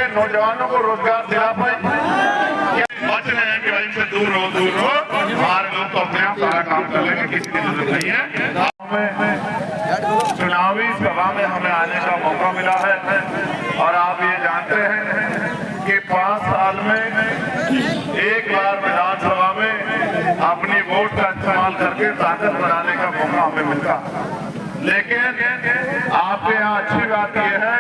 से नौजवानों को रोजगार दिला पाए? बच रहे हैं कि भाई से दूर रहो, हमारे लोग तो अपने आप सारा काम कर लेंगे, किसी की जरूरत नहीं है। चुनावी सभा में हमें आने का मौका मिला है और आप ये जानते हैं कि 5 साल में एक बार विधानसभा में अपनी वोट का इस्तेमाल करके ताकत बढ़ाने का मौका हमें मिलता। लेकिन आपके यहाँ अच्छी बात यह है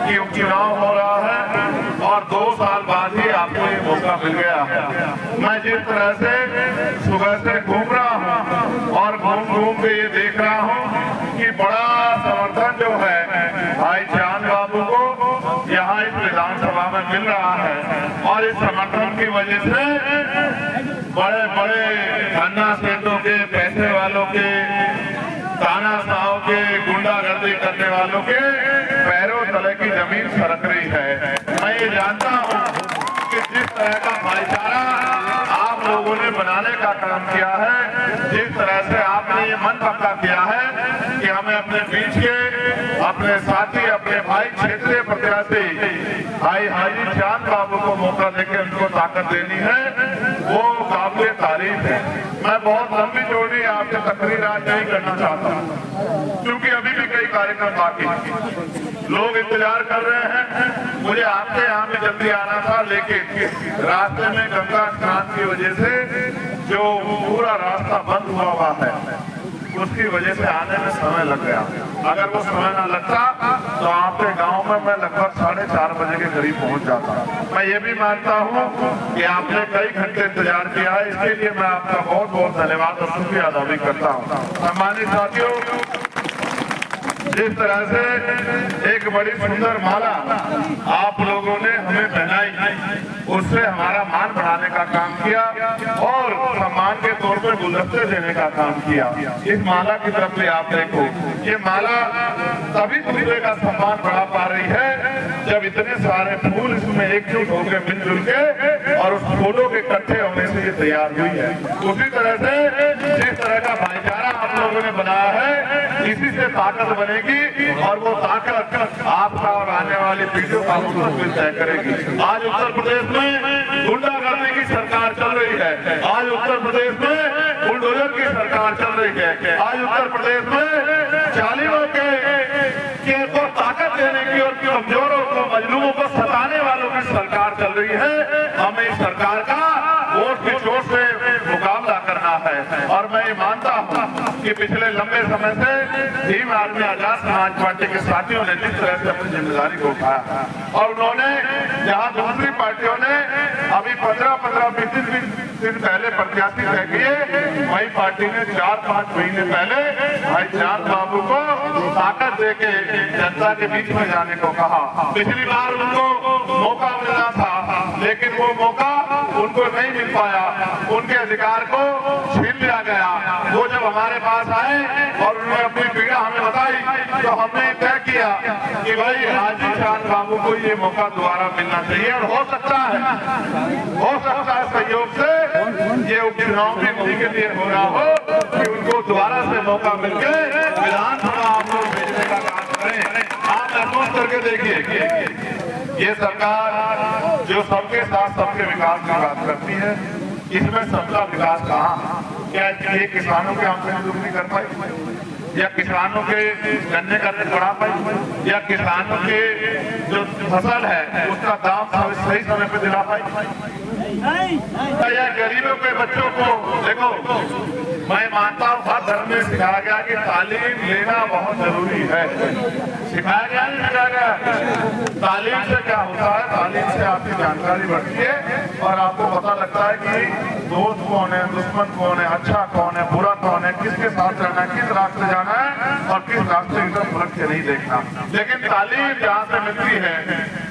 कि उपचुनाव हो रहा है और 2 साल बाद ही आपको ये मौका मिल गया है। मैं जिस तरह से सुबह से घूम रहा हूँ और घूम के ये देख रहा हूँ कि बड़ा समर्थन जो है भाई चांद बाबू को यहाँ इस विधानसभा में मिल रहा है और इस समर्थन की वजह से बड़े बड़े धन्ना सेठों के, पैसे वालों के, तानाशाहों के, गुंडागर्दी करने वालों के पैरों तले की जमीन सरक रही है। मैं ये जानता हूँ कि जिस तरह का भाईचारा आप लोगों ने बनाने का काम किया है, जिस तरह से आपने ये मन पक्का किया है कि हमें अपने बीच के अपने साथी, अपने भाई क्षेत्रीय प्रत्याशी भाई हाजी चांद बाबू को मौका देकर उनको ताकत देनी है, वो काबिल तारीफ है। मैं बहुत लंबी चौड़ी आपसे तकरीर आज नहीं करना चाहता क्योंकि अभी भी कई कार्यक्रम बाकी, लोग इंतजार कर रहे हैं। मुझे आपके यहाँ में जल्दी आना था लेकिन रास्ते में गंगा स्नान की वजह से जो पूरा रास्ता बंद हुआ है उसकी वजह से आने में समय लग गया। अगर वो समय न लगता तो आपके गांव में मैं लगभग 4:30 बजे के करीब पहुंच जाता। मैं ये भी मानता हूं कि आपने कई घंटे इंतजार किया है, इसके लिए मैं आपका बहुत बहुत धन्यवाद और शुक्रिया अदा भी करता हूं। सम्मानित साथियों, जिस तरह से एक बड़ी सुंदर माला आप लोगों ने हमें पहनाई, उससे हमारा मान बढ़ाने का काम किया और सम्मान के तौर पर गुलदस्ते देने का काम किया। इस माला की तरफ से आप देखो, ये माला तभी दूसरे का सम्मान बढ़ा पा रही है जब इतने सारे फूल इसमें एकजुट होकर मिलजुल के और उस फूलों के इकट्ठे होने से ये तैयार हुई है। उसी तरह से जिस तरह का भाईचारा आप लोगों ने बनाया है, इसी से ताकत बनेगी और वो ताकत आपका और आने वाली पीढ़ियों का मुस्तकबिल तय करेगी। आज उत्तर प्रदेश में गुंडागर्दी की सरकार चल रही है, आज उत्तर प्रदेश में बुलडोजर की सरकार चल रही है, आज उत्तर प्रदेश में जालिमों के को ताकत देने की और कमजोरों को, मजलूमों को सताने वालों की सरकार चल रही है। हमें इस सरकार का वोट की चोट से मुकाबला करना है और मैं ये मानता हूँ कि पिछले लंबे समय से भीम आर्मी आजाद समाज पार्टी के साथियों ने जिस तरह से अपनी जिम्मेदारी को उठाया और उन्होंने जहाँ दूसरी पार्टियों ने अभी 15-20 दिन पहले प्रत्याशी तय किए, वही पार्टी ने 4-5 महीने पहले भाई चांद बाबू को ताकत देके जनता के बीच में जाने को कहा। पिछली बार उनको मौका मिलना था लेकिन वो मौका उनको नहीं मिल पाया, उनके अधिकार को छीन लिया गया। वो जब हमारे पास आए और उन्होंने अपनी पीड़ा हमें बताई तो हमने तय किया कि भाई हाजी चांद बाबू को ये मौका दोबारा मिलना चाहिए और हो सकता है सहयोग से ये उपचुनाव भी उन्हीं के लिए हो रहा हो कि उनको दोबारा से मौका मिलके विधानसभा आप लोग भेजने का काम करें। आप महसूस करके देखिए, ये सरकार जो सबके साथ सबके विकास की बात करती है, इसमें सबका विकास कहाँ? क्या ये किसानों के आंकड़े दूर नहीं कर पाई, या किसानों के गन्ने का रेट बढ़ा पाई, या किसानों के जो फसल है उसका दाम सही समय पे दिला पाई, या गरीबों के बच्चों को देखो। मैं मानता हूँ हर धर्म में सिखाया गया कि तालीम लेना बहुत जरूरी है, सिखाया गया नहीं सिखाया गया। तालीम से क्या होता है, तालीम से आपकी जानकारी बढ़ती है और आपको पता लगता है कि दोस्त कौन है, दुश्मन कौन है, अच्छा कौन है, बुरा कौन है, किसके साथ रहना है, किस रास्ते जाना है और किस रास्ते की तरफ मुड़ के नहीं देखना। लेकिन तालीम जहाँ से मिलती है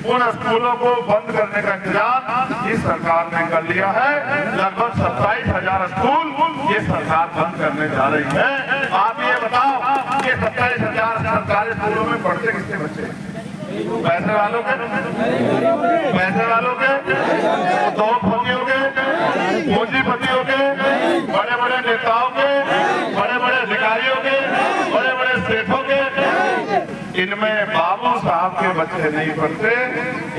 उन स्कूलों को बंद करने का इंतजाम इस सरकार ने कर लिया है। लगभग 27,000 स्कूल ये सरकार बंद करने जा रही है। आप ये बताओ कि 27,000 सरकारी स्कूलों में पढ़ते कितने बच्चे? पैसे वालों के, दो भोगियों के, पूंजीपतियों के, बड़े बड़े नेताओं के, बड़े बड़े अधिकारियों के, बड़े बड़े सेठों के, इनमें बाबू साहब के बच्चे नहीं पढ़ते,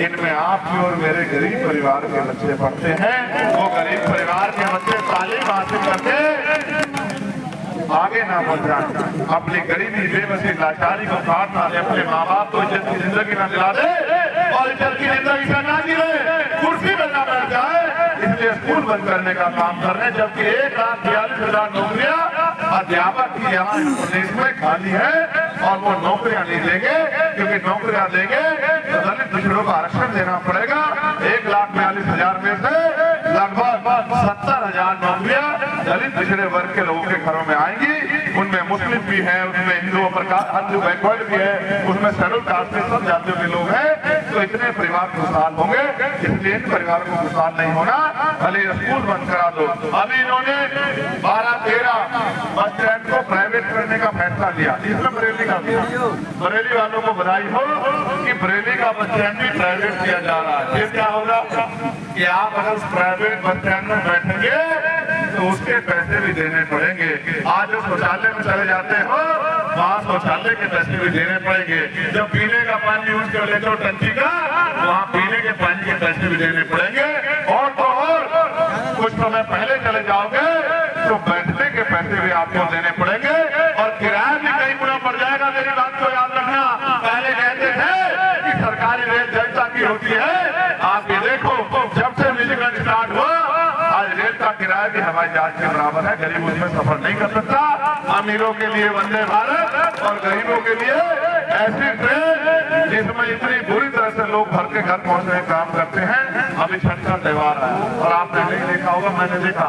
इनमें आपके और मेरे गरीब परिवार के बच्चे पढ़ते हैं। वो गरीब परिवार के बच्चे तालीम हासिल करके आगे ना बढ़ जाए, अपनी गरीबी बेबसी लाचारी को काट ना दे, अपने माँ बाप को इज्जत की जिंदगी ना दिला दे और इज्जत की जिंदगी से ना जिए, कुर्सी में ना बैठ जाए, इसलिए स्कूल बंद करने का काम कर रहे हैं। जबकि 1,42,000 नौकरियां अध्यापक की यहाँ इस प्रदेश में खाली है और वो नौकरियां नहीं देंगे, क्योंकि नौकरियां देंगे तो दलित पिछड़ों को आरक्षण देना पड़ेगा। 1,42,000 में से लगभग 70,000 नौकरियां दलित पिछड़े वर्ग के लोगों के घरों में आएंगी। उनमें मुस्लिम भी है, उसमें हिंदुओं पर हिंदू बैकवर्ड भी है, उसमें शेड्यूल कास्ट के सब जातियों के लोग हैं। तो इतने परिवार खुशहाल होंगे, इसलिए इन परिवार को खुशहाल नहीं होना, भले स्कूल बंद करा दो। अभी इन्होंने 12-13 बस स्टैंड को प्राइवेट करने का फैसला लिया, इसमें बरेली का भी, बरेली वालों को बधाई हो कि बरेली का बस स्टैंड भी प्राइवेट किया जा रहा है। फिर क्या होगा कि आप अगर प्राइवेट बस स्टैंड में बैठेंगे तो उसके पैसे भी देने पड़ेंगे। आज जो शौचालय में चले जाते हो वहाँ शौचालय के पैसे भी देने पड़ेंगे। जब पीने का पानी यूज कर लेते हो टंकी का, वहाँ पीने के पानी के पैसे भी देने पड़ेंगे। और तो और कुछ समय पहले चले जाओगे तो बैठने के पैसे भी आपको देने पड़ेंगे और किराया भी कई गुना पड़ जाएगा। मेरी बात को याद रखना, पहले कहते थे कि सरकारी रेल जनता की होती है, आप ये देखो जब से निजीकरण स्टार्ट हुआ आज रेल का किराया भी हवाई जहाज के बराबर है। गरीब उसमें सफर नहीं कर सकता। अमीरों के लिए वंदे भारत और गरीबों के लिए ऐसी ट्रेन जिसमें इतनी बुरी तरह से लोग घर के घर पहुंचने का काम करते हैं। अभी छठ का त्योहार है और आपने नहीं देखा होगा, मैंने देखा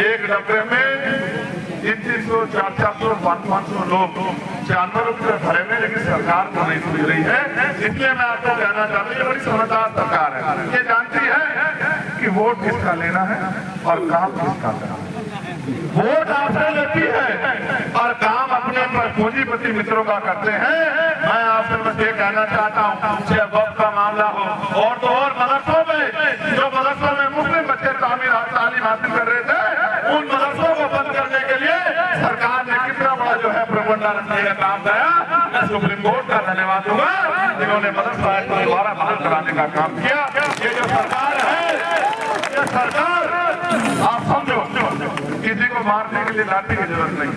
एक डब्बे में 300, 400, 500 लोग जानवरों के भरे में, लेकिन सरकार को नहीं सुन रही है। इसलिए मैं आपको कहना चाहता हूँ, ये बड़ी समझदार सरकार है, ये जानती है कि वोट किसका लेना है और काम किसका करना है। वोट आपसे लेती है और काम अपने पूंजीपति मित्रों का करते हैं। मैं आपसे बस ये कहना चाहता हूँ, चाहे वक्त का मामला हो और तो और मदरसों में, जो मदरसों में मुस्लिम बच्चे तालीम हासिल कर रहे थे, उन मदरसों को बंद करने के लिए सरकार ने कितना बड़ा जो है प्रबंध रखने का काम किया। मैं सुप्रीम कोर्ट का धन्यवाद दूंगा जिन्होंने मदरसा एक्ट को दोबारा बहाल कराने का काम किया। ये जो सरकार है, ये सरकार, आप समझो, किसी को मारने के लिए लाठी की जरूरत नहीं,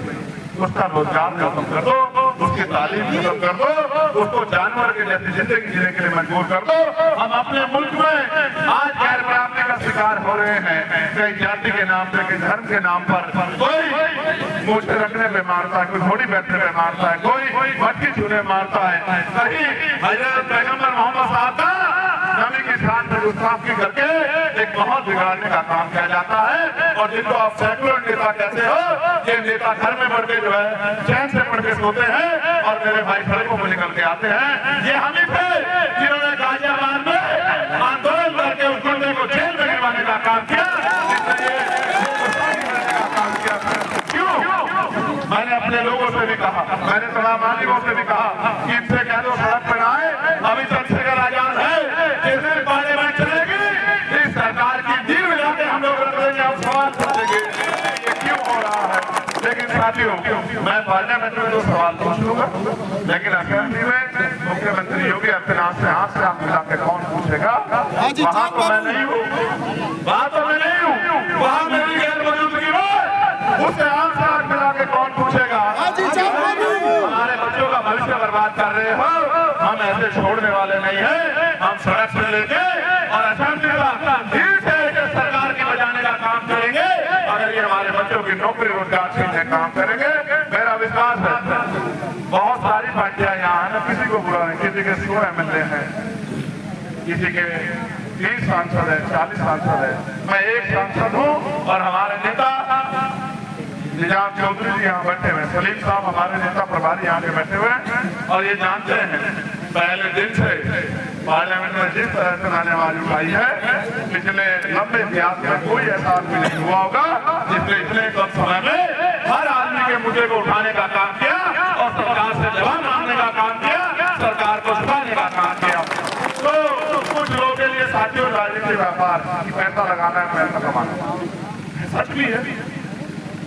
उसका रोजगार खत्म कर दो, उसकी तालीम खत्म कर दो, उसको जानवर के जैसी जिंदगी जीने के लिए मजबूर कर दो। हम अपने मुल्क में आज गैर बराबरी का शिकार हो रहे हैं, कई जाति के नाम पे, कई धर्म के नाम पर। कोई मूछ रखने पे मारता है, कोई घोड़ी बैठने पे मारता है, कोई मटकी छूने मारता है, कहीं हजरत पैगंबर मोहम्मद साहब का नबी की शान पर गुस्ताखी करके एक माहौल बिगाड़ने का काम किया जाता है। और जिनको आप सेकुलर नेता कहते हो, ये नेता घर में बढ़ के जो है चैन से पढ़ के सोते हैं और मेरे भाई सड़कों पर निकल के आते हैं। ये हम ही थे जिन्होंने गाजियाबाद में आंदोलन करके उस बंदे को जेल में गिरवाने का काम किया। मैंने अपने लोगों से भी कहा, मैंने तमाम आदिवासियों से भी कहा कि इनसे कह दो सड़क पर आए, अभी चंद्रशेखर आजाद है, जिस दिन पार्लियामेंट चलेगी इस सरकार की नींव मिलाते हम लोग रख देंगे, हम सवाल पूछेंगे ये क्यों हो रहा है। लेकिन साथियों, मैं पार्लियामेंट में 2 सवाल पूछ लूंगा, लेकिन असेंबली में मुख्यमंत्री योगी आदित्यनाथ से हाथ से हाथ मिला के कौन पूछेगा, वहाँ तो मैं नहीं हूँ, वहाँ तो मैं नहीं हूँ, वहाँ मेरी गैर मौजूदगी में उससे हाथ से हाथ मिला के कौन पूछेगा। हमारे बच्चों का भविष्य बर्बाद कर रहे हो, हम ऐसे छोड़ने वाले नहीं हैं। हम सड़क से लेके और असेंबली से सरकार की बजाने का काम करेंगे अगर ये हमारे बच्चों की नौकरी रोजगार छीनने का काम करेंगे। मेरा विश्वास है, बहुत सारी पार्टियां यहाँ है ना, किसी को बुरा नहीं, किसी के 100 MLA हैं, किसी के 30 सांसद है, 40 सांसद है, मैं एक सांसद हूँ और हमारे नेता निजाम चौधरी जी यहाँ बैठे हुए, सलीम साहब हमारे नेता प्रभारी यहाँ के बैठे हुए हैं और ये जानते हैं पहले दिन से पार्लियामेंट में जिस तरह से मैंने आवाज उठाई है, पिछले लंबे इतिहास में कोई ऐसा आदमी नहीं हुआ होगा जिसने इतने कम समय में हर आदमी के मुद्दे को उठाने का काम किया और सरकार से जवाब मांगने का काम किया, सरकार को सुधारने का काम किया। तो कुछ लोगों के लिए साथियों राजनीतिक व्यापार पैसा लगाना है, पैसा कमाना, सच भी है,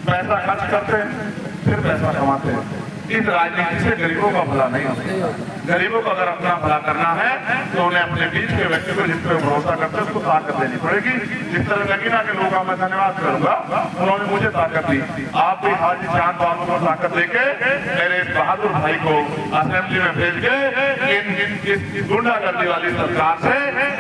पैसा खर्च करते हैं फिर पैसा कमाते हैं। इस राजनीति से गरीबों का भला नहीं होता। गरीबों को अगर अपना भला करना है तो उन्हें अपने बीच के व्यक्ति को जिस पर भरोसा करते हैं उसको ताकत देनी पड़ेगी। जिस तरह नगीना के लोगों का मैं धन्यवाद करूंगा, उन्होंने मुझे ताकत दी। आप भी हाजी चांद बाबू को ताकत देके मेरे इस बहादुर भाई को असेंबली में भेज के इस गुंडागर्दी वाली सरकार से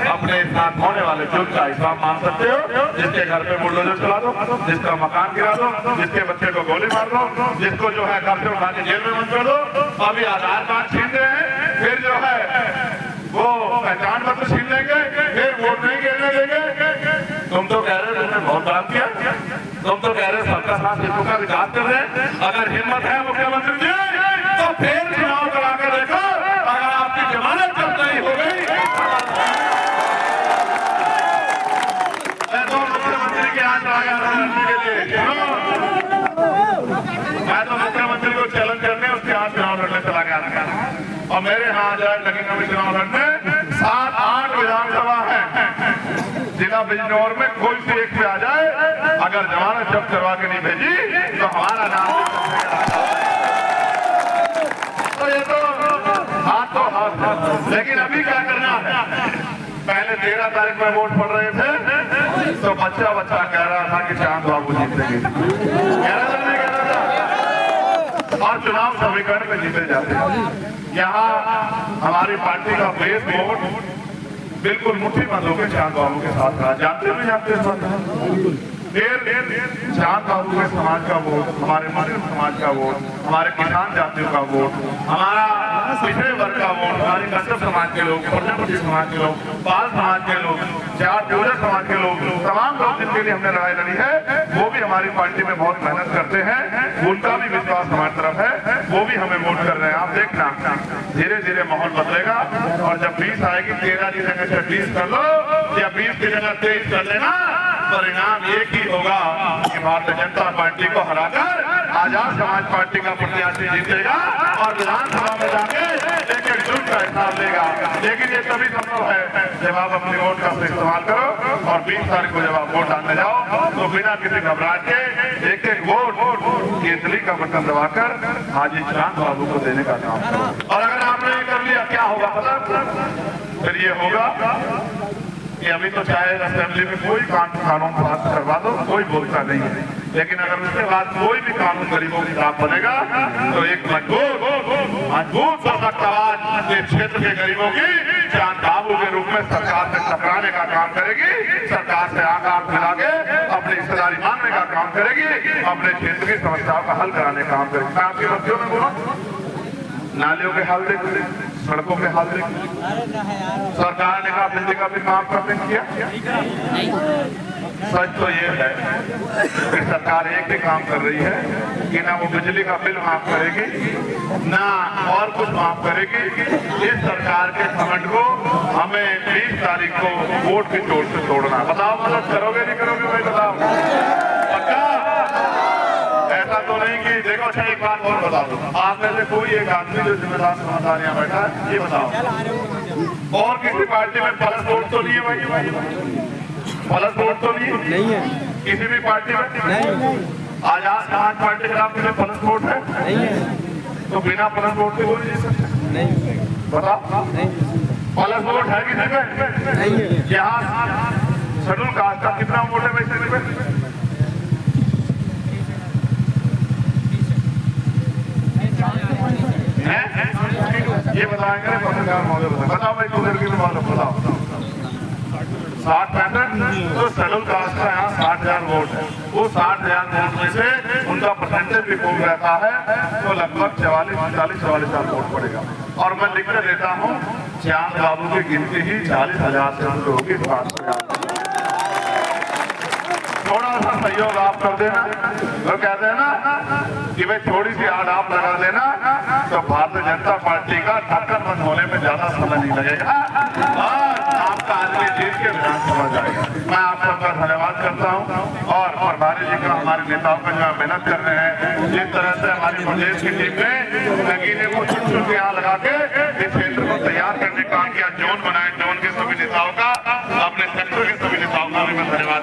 अपने साथ होने वाले जुल्म का हिसाब मान सकते हो। जिसके घर पे बुलडोजर चला दो, जिसका मकान गिरा दो, जिसके बच्चे को गोली मार दो, जिसको जो है घर से उठा के जेल में बंद कर दो, अभी आधार कार्ड छीन रहे हैं, फिर जो है वो पहचान पत्र छीन लेंगे, फिर वोट नहीं गिरने देंगे। तुम तो कह रहे हो तुमने बहुत काम किया, तुम तो कह रहे हो सबका साथ हितों का विकास कर रहे हैं। अगर हिम्मत है मुख्यमंत्री जी तो फिर चुनाव करा कर देखो, अगर आपकी जमानत जब्त नहीं हो गई तो मुख्यमंत्री के हाथ आया लड़ने के लिए, मैं तो मुख्यमंत्री को चैलेंज करने उसके हाथ चुनाव लड़ने चला गया था। और मेरे यहाँ जाए लगेगा भी चुनाव लड़ने 7-8 विधानसभा है जिला बिजनौर में, कोई से एक पे आ जाए, अगर जमानत जब्त करवा के नहीं भेजी तो हमारा नाम तो ये तो हाथ। लेकिन अभी क्या करना है, पहले 13 तारीख में वोट पड़ रहे थे तो बच्चा कह रहा था कि चांद बाबू जीतेंगे, कह रहा था नहीं कह रहा था, और चुनाव समीकरण में जीते जाते हैं। यहाँ हमारी पार्टी का बेस वोट बिल्कुल मुट्ठी बंद होकर चांद बाबू के साथ रहा। जानते चांद बाबू के समाज का वोट, हमारे मरीन समाज का वोट, हमारे किसान जातियों का वोट, हमारा पिछड़े वर्ग का वोट, हमारे कश्यप समाज के लोग, प्रजापति समाज के लोग, पाल समाज के लोग, जोजा समाज के लोग, तमाम लोग जिनके लिए हमने लड़ाई लड़ी है वो भी हमारी पार्टी में बहुत मेहनत करते हैं। उनका भी विश्वास हमारी तरफ है, वो भी हमें वोट कर रहे हैं। आप देखना धीरे धीरे माहौल बदलेगा और जब 20 आएगी 13 की जगह 26 कर लो या 20 की जगह 23 कर लेना, परिणाम एक ही होगा कि भारतीय जनता पार्टी को हराकर आजाद समाज पार्टी का प्रत्याशी जीतेगा और विधानसभा में जाके एक जुट का हिसाब लेगा। लेकिन ये तभी संभव है जब आप अपने वोट का इस्तेमाल करो और 20 तारीख को जब आप वोट डालने जाओ तो बिना किसी घबराहट के एक वोट केसरी का बटन दबाकर हाजी चांद बाबू को देने का काम करो। और अगर आपने ये कर लिया क्या होगा पता, फिर ये होगा कि अभी तो चाहे असेंबली में कोई कानून पास करवा दो कोई बोलता नहीं है, लेकिन अगर उसके बाद कोई भी कानून गरीबों के खिलाफ बनेगा तो एक मजबूत सशक्त आवाज इस क्षेत्र के गरीबों की चांद बाबू के रूप में सरकार से टकराने का काम करेगी, सरकार से आंख मिला के अपनी हिस्सेदारी मांगने का काम करेगी, अपने क्षेत्र की समस्याओं का हल कराने का काम करेगी। मैं आपकी बच्चों में बोला नालियों के हाल देख, सड़कों के हाल देख, सरकार ने कहा बिजली का भी माफ करने किया। सच तो ये है कि सरकार एक ही काम कर रही है कि ना वो बिजली का बिल माफ करेगी ना और कुछ माफ करेगी। इस सरकार के घमंड को हमें 20 तारीख को वोट की चोट से तोड़ना। बताओ मदद करोगे नहीं करोगे भाई, बताओ पक्का? ऐसा तो नहीं कि देखो। अच्छा एक बात और बता दो, आप में से कोई एक आदमी जो जिम्मेदार समझदार यहाँ बैठा है ये बताओ और किसी पार्टी में प्लस वोट तो नहीं है भाई? प्लस वोट तो नहीं है किसी भी पार्टी में? नहीं। आजाद समाज पार्टी के खिलाफ किसी प्लस वोट है? नहीं है। तो बिना प्लस वोट के बोल नहीं बताओ, प्लस वोट है किसी में? नहीं है। यहाँ शेड्यूल कास्ट का कितना वोट है वैसे में? ये बताएंगे पत्रकार महोदय, बताओ भाई दो लड़के बताओ 60-65 तो शेड्यूल कास्ट का यहाँ 60,000 वोट है। वो 60,000 वोट में से उनका परसेंटेज भी खूब रहता है तो लगभग 44,000 वोट पड़ेगा। और मैं लिख कर देता हूँ चांद बाबू की गिनती ही 40,000 से शुरू होगी। थोड़ा सा सहयोग आप कर देना, तो कहते हैं ना कि भाई थोड़ी सी आड़ आप लगा देना तो भारतीय जनता पार्टी का ढक्कन बंद होने में ज्यादा समय नहीं लगेगा और आपका आदमी जीत के विधानसभा जाएगा। मैं आप सबका धन्यवाद करता हूं और प्रभारी जी का, हमारे नेताओं का जो मेहनत कर रहे हैं, जिस तरह से हमारी प्रदेश की टीम ने नगीने को चुन चुन के यहाँ लगा के इस क्षेत्र को तैयार करने का काम किया, जोन बनाए, जोन के सभी नेताओं का, अपने सेक्टर के सभी नेताओं का भी मैं धन्यवाद